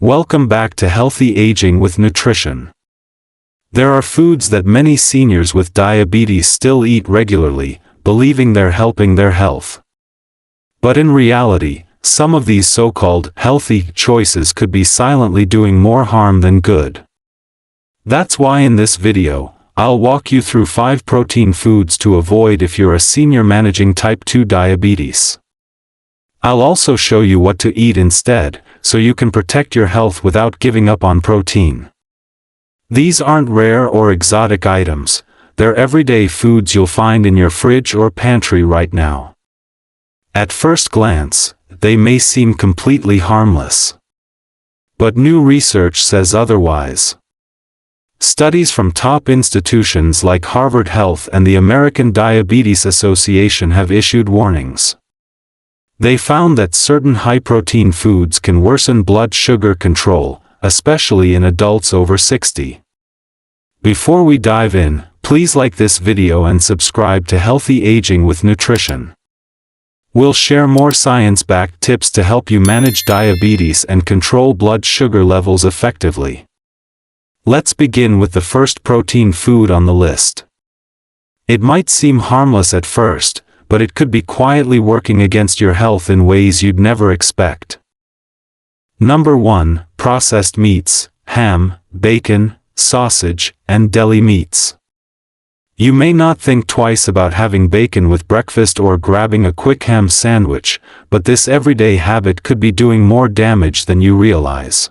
Welcome back to Healthy Aging with Nutrition. There are foods that many seniors with diabetes still eat regularly, believing they're helping their health. But in reality, some of these so-called healthy choices could be silently doing more harm than good. That's why in this video, I'll walk you through 5 protein foods to avoid if you're a senior managing type 2 diabetes. I'll also show you what to eat instead, so you can protect your health without giving up on protein. These aren't rare or exotic items, they're everyday foods you'll find in your fridge or pantry right now. At first glance, they may seem completely harmless. But new research says otherwise. Studies from top institutions like Harvard Health and the American Diabetes Association have issued warnings. They found that certain high-protein foods can worsen blood sugar control, especially in adults over 60. Before we dive in, please like this video and subscribe to Healthy Aging with Nutrition. We'll share more science-backed tips to help you manage diabetes and control blood sugar levels effectively. Let's begin with the first protein food on the list. It might seem harmless at first, but it could be quietly working against your health in ways you'd never expect. Number 1. Processed meats, ham, bacon, sausage, and deli meats. You may not think twice about having bacon with breakfast or grabbing a quick ham sandwich, but this everyday habit could be doing more damage than you realize.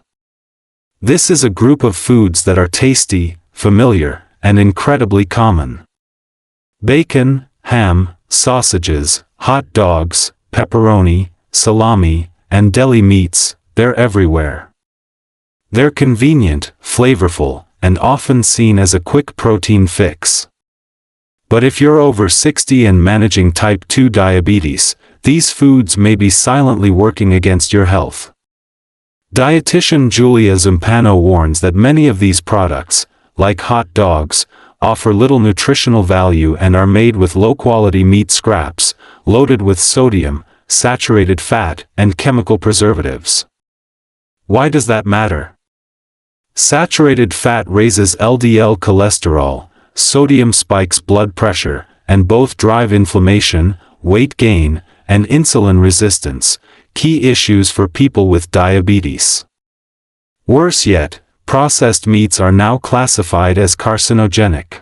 This is a group of foods that are tasty, familiar, and incredibly common. Bacon, ham, sausages, hot dogs, pepperoni, salami, and deli meats, they're everywhere. They're convenient, flavorful, and often seen as a quick protein fix. But if you're over 60 and managing type 2 diabetes, these foods may be silently working against your health. Dietitian Julia Zumpano warns that many of these products, like hot dogs, offer little nutritional value and are made with low-quality meat scraps, loaded with sodium, saturated fat, and chemical preservatives. Why does that matter? Saturated fat raises LDL cholesterol, sodium spikes blood pressure, and both drive inflammation, weight gain, and insulin resistance, key issues for people with diabetes. Worse yet, processed meats are now classified as carcinogenic.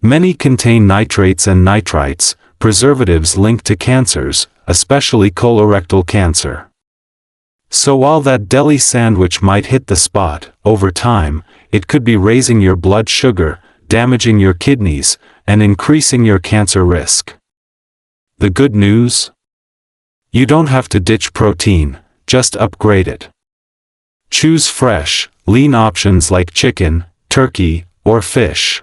Many contain nitrates and nitrites, preservatives linked to cancers, especially colorectal cancer. So while that deli sandwich might hit the spot, over time, it could be raising your blood sugar, damaging your kidneys, and increasing your cancer risk. The good news? You don't have to ditch protein, just upgrade it. Choose fresh, lean options like chicken, turkey, or fish.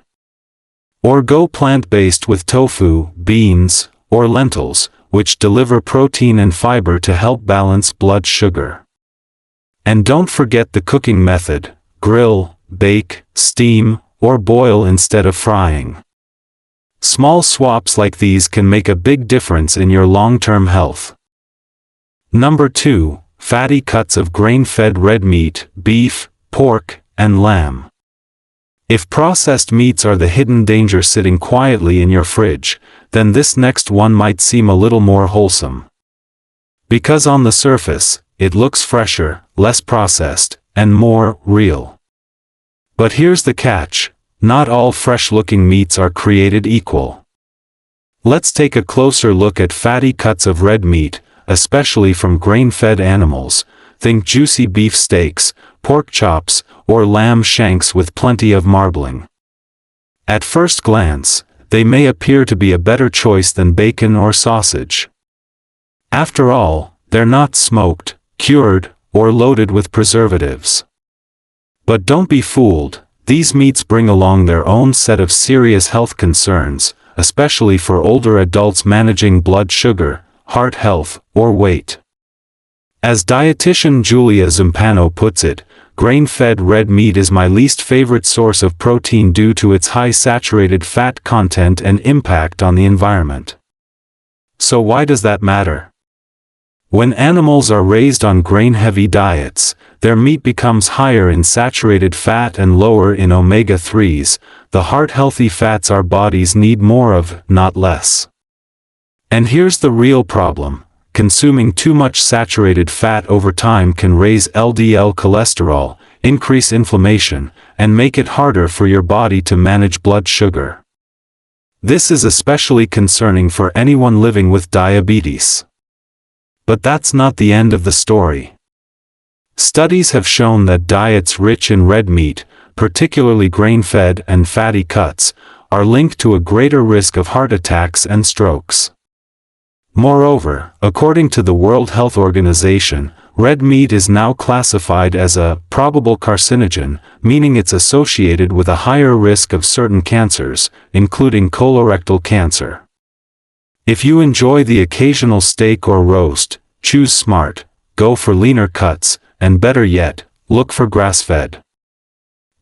Or go plant-based with tofu, beans, or lentils, which deliver protein and fiber to help balance blood sugar. And don't forget the cooking method: grill, bake, steam, or boil instead of frying. Small swaps like these can make a big difference in your long-term health. Number 2. Fatty cuts of grain-fed red meat, beef, pork, and lamb. If processed meats are the hidden danger sitting quietly in your fridge, then this next one might seem a little more wholesome. Because on the surface, it looks fresher, less processed, and more real. But here's the catch: not all fresh-looking meats are created equal. Let's take a closer look at fatty cuts of red meat, especially from grain-fed animals. Think juicy beef steaks, pork chops, or lamb shanks with plenty of marbling. At first glance, they may appear to be a better choice than bacon or sausage. After all, they're not smoked, cured, or loaded with preservatives. But don't be fooled, these meats bring along their own set of serious health concerns, especially for older adults managing blood sugar, heart health, or weight. As dietitian Julia Zumpano puts it, grain-fed red meat is my least favorite source of protein due to its high saturated fat content and impact on the environment. So why does that matter? When animals are raised on grain-heavy diets, their meat becomes higher in saturated fat and lower in omega-3s, the heart-healthy fats our bodies need more of, not less. And here's the real problem. Consuming too much saturated fat over time can raise LDL cholesterol, increase inflammation, and make it harder for your body to manage blood sugar. This is especially concerning for anyone living with diabetes. But that's not the end of the story. Studies have shown that diets rich in red meat, particularly grain-fed and fatty cuts, are linked to a greater risk of heart attacks and strokes. Moreover, according to the World Health Organization, red meat is now classified as a probable carcinogen, meaning it's associated with a higher risk of certain cancers, including colorectal cancer. If you enjoy the occasional steak or roast, choose smart, go for leaner cuts, and better yet, look for grass-fed.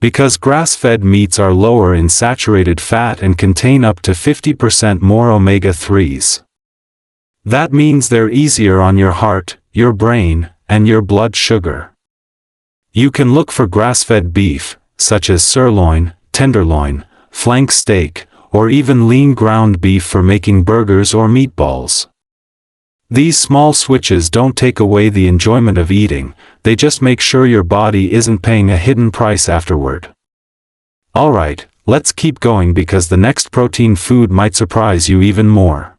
Because grass-fed meats are lower in saturated fat and contain up to 50% more omega-3s. That means they're easier on your heart, your brain, and your blood sugar. You can look for grass-fed beef, such as sirloin, tenderloin, flank steak, or even lean ground beef for making burgers or meatballs. These small switches don't take away the enjoyment of eating, they just make sure your body isn't paying a hidden price afterward. Alright, let's keep going because the next protein food might surprise you even more.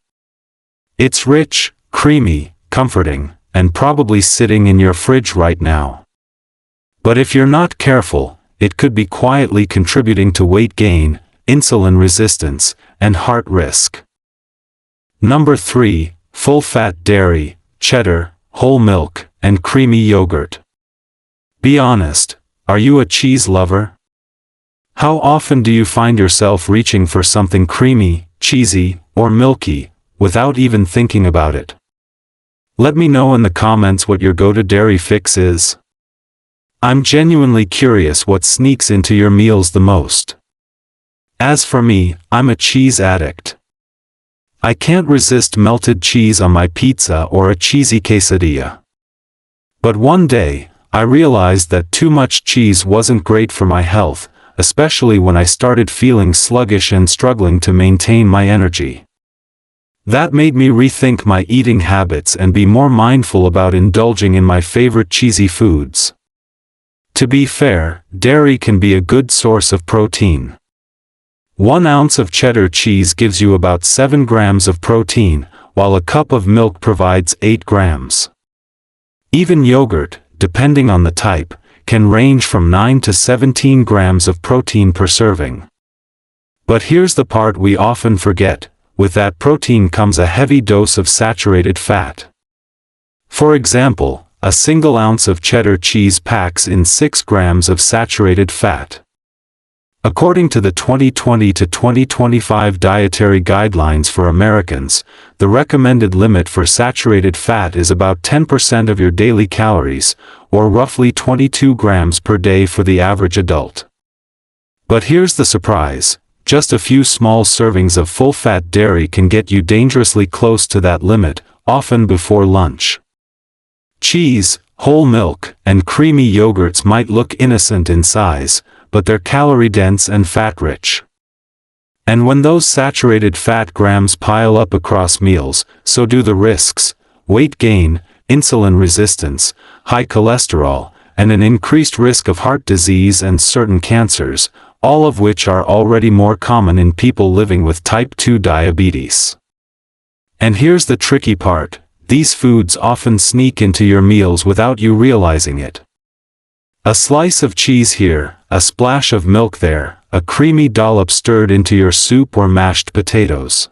It's rich, creamy, comforting, and probably sitting in your fridge right now. But if you're not careful, it could be quietly contributing to weight gain, insulin resistance, and heart risk. Number 3, full-fat dairy, cheddar, whole milk, and creamy yogurt. Be honest, are you a cheese lover? How often do you find yourself reaching for something creamy, cheesy, or milky, without even thinking about it? Let me know in the comments what your go-to dairy fix is. I'm genuinely curious what sneaks into your meals the most. As for me, I'm a cheese addict. I can't resist melted cheese on my pizza or a cheesy quesadilla. But one day, I realized that too much cheese wasn't great for my health, especially when I started feeling sluggish and struggling to maintain my energy. That made me rethink my eating habits and be more mindful about indulging in my favorite cheesy foods. To be fair, dairy can be a good source of protein. 1 ounce of cheddar cheese gives you about 7 grams of protein, while a cup of milk provides 8 grams. Even yogurt, depending on the type, can range from 9 to 17 grams of protein per serving. But here's the part we often forget. With that protein comes a heavy dose of saturated fat. For example, a single ounce of cheddar cheese packs in 6 grams of saturated fat. According to the 2020 to 2025 dietary guidelines for Americans, the recommended limit for saturated fat is about 10% of your daily calories, or roughly 22 grams per day for the average adult. But here's the surprise. Just a few small servings of full-fat dairy can get you dangerously close to that limit, often before lunch. Cheese, whole milk, and creamy yogurts might look innocent in size, but they're calorie-dense and fat-rich. And when those saturated fat grams pile up across meals, so do the risks: weight gain, insulin resistance, high cholesterol, and an increased risk of heart disease and certain cancers, all of which are already more common in people living with type 2 diabetes. And here's the tricky part: these foods often sneak into your meals without you realizing it. A slice of cheese here, a splash of milk there, a creamy dollop stirred into your soup or mashed potatoes.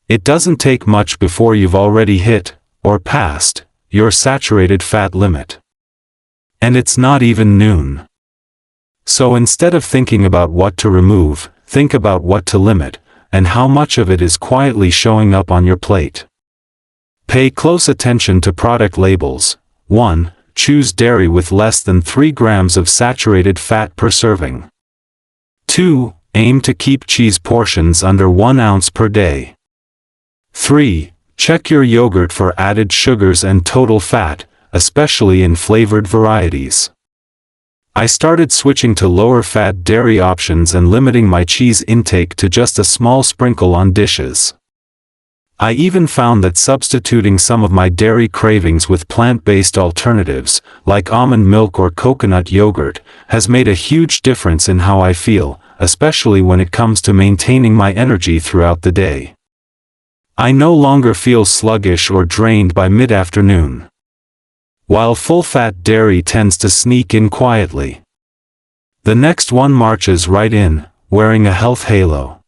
It doesn't take much before you've already hit, or passed, your saturated fat limit. And it's not even noon. So instead of thinking about what to remove, think about what to limit, and how much of it is quietly showing up on your plate. Pay close attention to product labels. 1. Choose dairy with less than 3 grams of saturated fat per serving. 2. Aim to keep cheese portions under 1 ounce per day. 3. Check your yogurt for added sugars and total fat, especially in flavored varieties. I started switching to lower-fat dairy options and limiting my cheese intake to just a small sprinkle on dishes. I even found that substituting some of my dairy cravings with plant-based alternatives, like almond milk or coconut yogurt, has made a huge difference in how I feel, especially when it comes to maintaining my energy throughout the day. I no longer feel sluggish or drained by mid-afternoon, while full-fat dairy tends to sneak in quietly. The next one marches right in, wearing a health halo.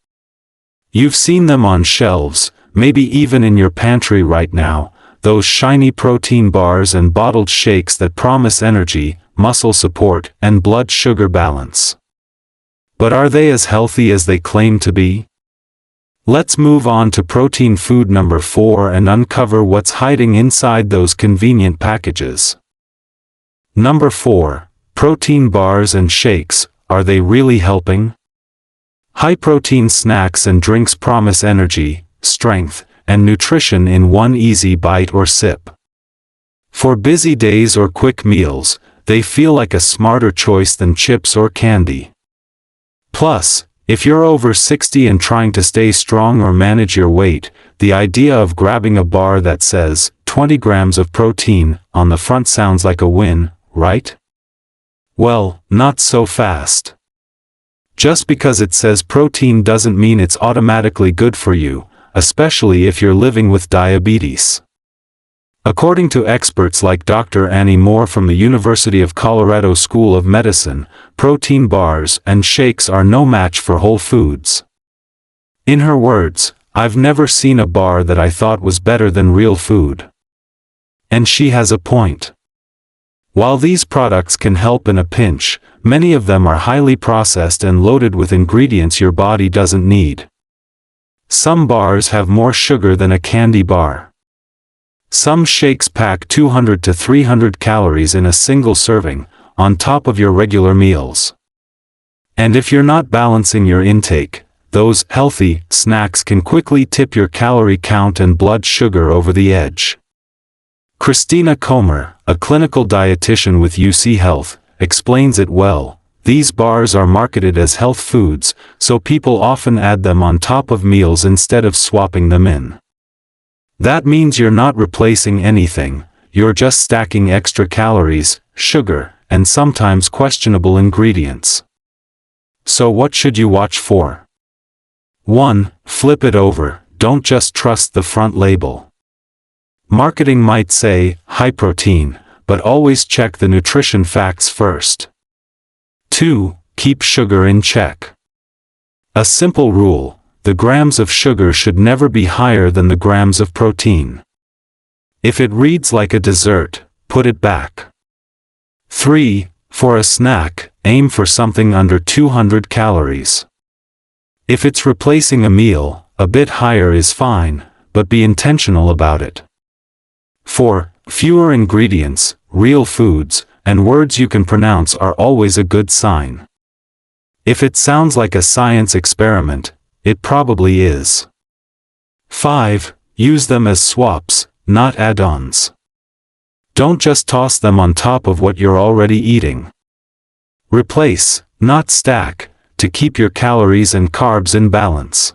You've seen them on shelves, maybe even in your pantry right now, those shiny protein bars and bottled shakes that promise energy, muscle support, and blood sugar balance. But are they as healthy as they claim to be? Let's move on to protein food number 4 and uncover what's hiding inside those convenient packages. Number 4. Protein bars and shakes. Are they really helping? High-protein snacks and drinks promise energy, strength, and nutrition in one easy bite or sip. For busy days or quick meals, they feel like a smarter choice than chips or candy. Plus, if you're over 60 and trying to stay strong or manage your weight, the idea of grabbing a bar that says 20 grams of protein on the front sounds like a win, right? Well, not so fast. Just because it says protein doesn't mean it's automatically good for you, especially if you're living with diabetes. According to experts like Dr. Annie Moore from the University of Colorado School of Medicine, protein bars and shakes are no match for whole foods. In her words, "I've never seen a bar that I thought was better than real food." And she has a point. While these products can help in a pinch, many of them are highly processed and loaded with ingredients your body doesn't need. Some bars have more sugar than a candy bar. Some shakes pack 200 to 300 calories in a single serving, on top of your regular meals. And if you're not balancing your intake, those healthy snacks can quickly tip your calorie count and blood sugar over the edge. Christina Comer, a clinical dietitian with UC Health, explains it well. These bars are marketed as health foods, so people often add them on top of meals instead of swapping them in. That means you're not replacing anything, you're just stacking extra calories, sugar, and sometimes questionable ingredients. So what should you watch for? 1. Flip it over, don't just trust the front label. Marketing might say, high protein, but always check the nutrition facts first. 2. Keep sugar in check. A simple rule: the grams of sugar should never be higher than the grams of protein. If it reads like a dessert, put it back. 3. For a snack, aim for something under 200 calories. If it's replacing a meal, a bit higher is fine, but be intentional about it. 4. Fewer ingredients, real foods, and words you can pronounce are always a good sign. If it sounds like a science experiment, it probably is. 5. Use them as swaps, not add-ons. Don't just toss them on top of what you're already eating. Replace, not stack, to keep your calories and carbs in balance.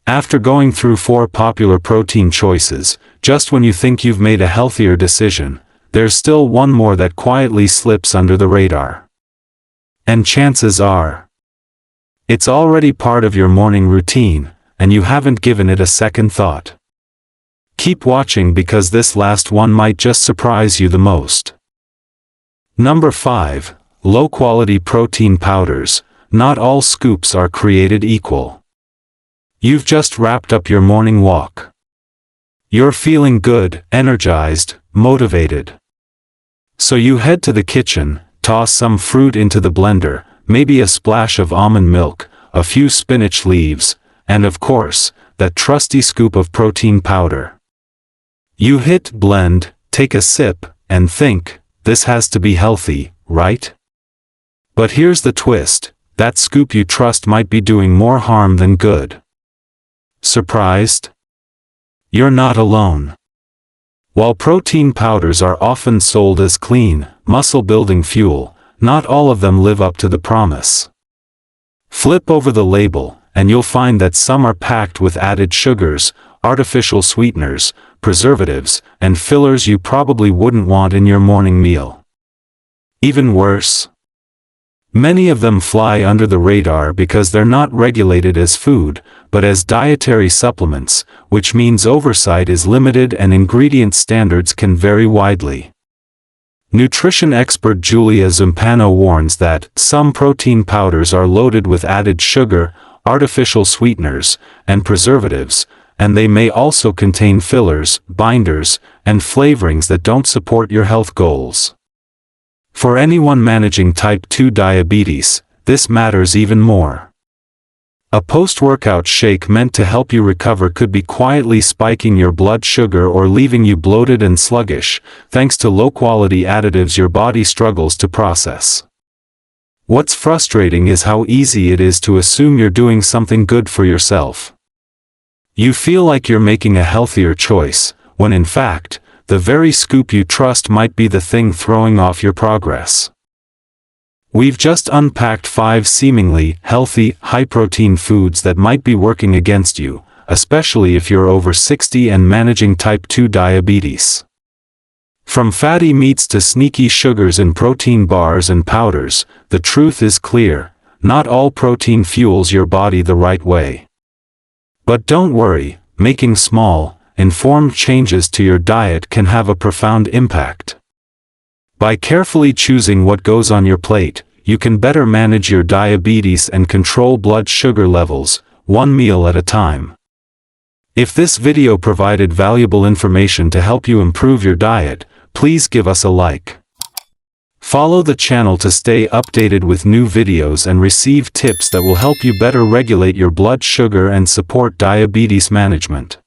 After going through 4 popular protein choices, just when you think you've made a healthier decision, there's still one more that quietly slips under the radar. And chances are, it's already part of your morning routine, and you haven't given it a second thought. Keep watching because this last one might just surprise you the most. Number 5. Low-quality protein powders. Not all scoops are created equal. You've just wrapped up your morning walk. You're feeling good, energized, motivated. So you head to the kitchen, toss some fruit into the blender, maybe a splash of almond milk, a few spinach leaves, and of course, that trusty scoop of protein powder. You hit blend, take a sip, and think, this has to be healthy, right? But here's the twist: that scoop you trust might be doing more harm than good. Surprised? You're not alone. While protein powders are often sold as clean, muscle-building fuel, not all of them live up to the promise. Flip over the label, and you'll find that some are packed with added sugars, artificial sweeteners, preservatives, and fillers you probably wouldn't want in your morning meal. Even worse, many of them fly under the radar because they're not regulated as food, but as dietary supplements, which means oversight is limited and ingredient standards can vary widely. Nutrition expert Julia Zumpano warns that some protein powders are loaded with added sugar, artificial sweeteners, and preservatives, and they may also contain fillers, binders, and flavorings that don't support your health goals. For anyone managing type 2 diabetes, this matters even more. A post-workout shake meant to help you recover could be quietly spiking your blood sugar or leaving you bloated and sluggish, thanks to low-quality additives your body struggles to process. What's frustrating is how easy it is to assume you're doing something good for yourself. You feel like you're making a healthier choice, when in fact, the very scoop you trust might be the thing throwing off your progress. We've just unpacked 5 seemingly healthy, high-protein foods that might be working against you, especially if you're over 60 and managing type 2 diabetes. From fatty meats to sneaky sugars in protein bars and powders, the truth is clear: not all protein fuels your body the right way. But don't worry, making small, informed changes to your diet can have a profound impact. By carefully choosing what goes on your plate, you can better manage your diabetes and control blood sugar levels, one meal at a time. If this video provided valuable information to help you improve your diet, please give us a like. Follow the channel to stay updated with new videos and receive tips that will help you better regulate your blood sugar and support diabetes management.